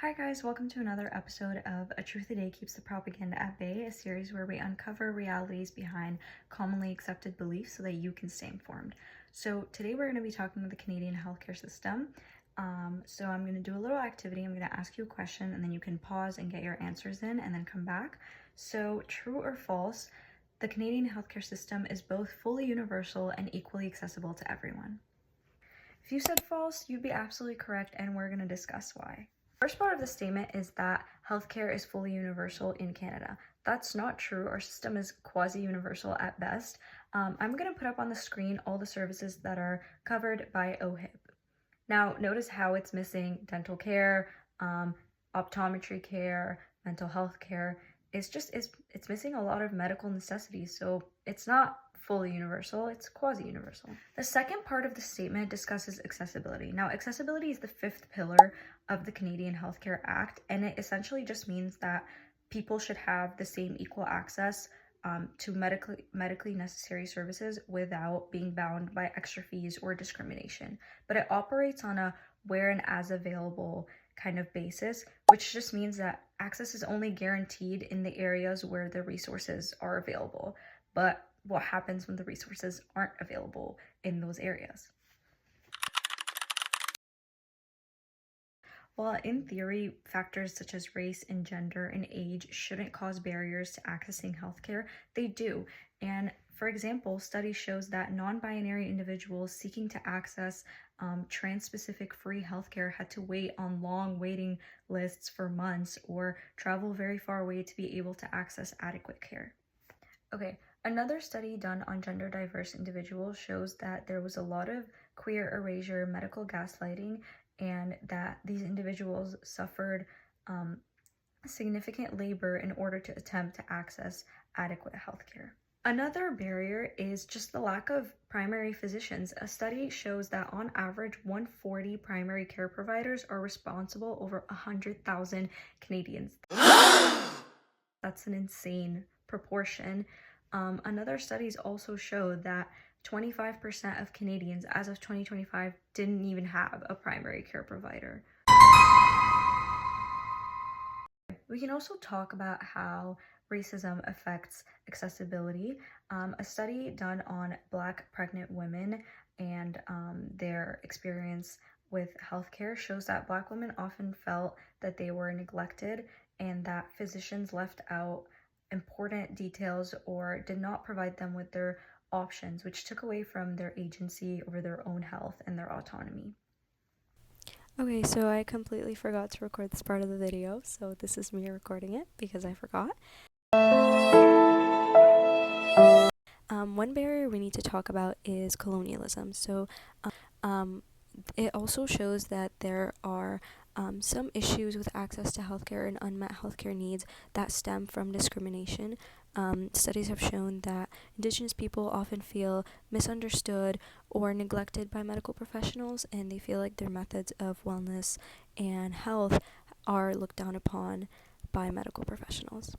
Hi guys, welcome to another episode of A Truth a Day Keeps the Propaganda at Bay, a series where we uncover realities behind commonly accepted beliefs so that you can stay informed. So today we're going to be talking about the Canadian healthcare system. So I'm going to do a little activity. I'm going to ask you a question and then you can pause and get your answers in and then come back. So true or false, the Canadian healthcare system is both fully universal and equally accessible to everyone. If you said false, you'd be absolutely correct, and we're going to discuss why. First part of the statement is that healthcare is fully universal in Canada. That's not true. Our system is quasi-universal at best. I'm going to put up on the screen all the services that are covered by OHIP. Now, notice how it's missing dental care, optometry care, mental health care. It's missing a lot of medical necessities, so it's not fully universal, it's quasi-universal. The second part of the statement discusses accessibility. Now, accessibility is the fifth pillar of the Canadian Healthcare Act, and it essentially just means that people should have the same equal access to medically necessary services without being bound by extra fees or discrimination. But it operates on a where and as available kind of basis, which just means that access is only guaranteed in the areas where the resources are available. But what happens when the resources aren't available in those areas? While in theory, factors such as race and gender and age shouldn't cause barriers to accessing healthcare, they do. And for example, study shows that non-binary individuals seeking to access trans-specific free healthcare had to wait on long waiting lists for months or travel very far away to be able to access adequate care. Okay, another study done on gender diverse individuals shows that there was a lot of queer erasure, medical gaslighting, and that these individuals suffered significant labor in order to attempt to access adequate healthcare. Another barrier is just the lack of primary physicians. A study shows that on average, 140 primary care providers are responsible over 100,000 Canadians. That's an insane proportion. Another studies also show that 25% of Canadians as of 2025 didn't even have a primary care provider. We can also talk about how racism affects accessibility. A study done on Black pregnant women and their experience with healthcare shows that Black women often felt that they were neglected and that physicians left out important details or did not provide them with their options, which took away from their agency over their own health and their autonomy. Okay, so I completely forgot to record this part of the video, so this is me recording it because I forgot. One barrier we need to talk about is colonialism. So it also shows that there are some issues with access to healthcare and unmet healthcare needs that stem from discrimination. Studies have shown that Indigenous people often feel misunderstood or neglected by medical professionals, and they feel like their methods of wellness and health are looked down upon by medical professionals.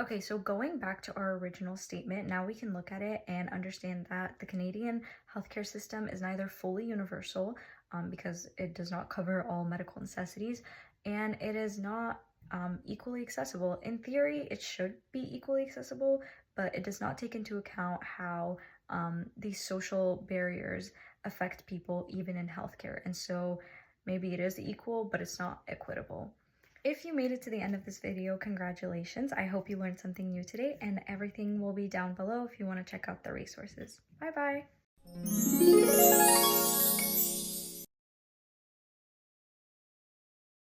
Okay, so going back to our original statement, now we can look at it and understand that the Canadian healthcare system is neither fully universal, because it does not cover all medical necessities, and it is not equally accessible. In theory, it should be equally accessible, but it does not take into account how these social barriers affect people even in healthcare. And so maybe it is equal, but it's not equitable. If you made it to the end of this video, congratulations. I hope you learned something new today, and everything will be down below if you want to check out the resources. Bye bye.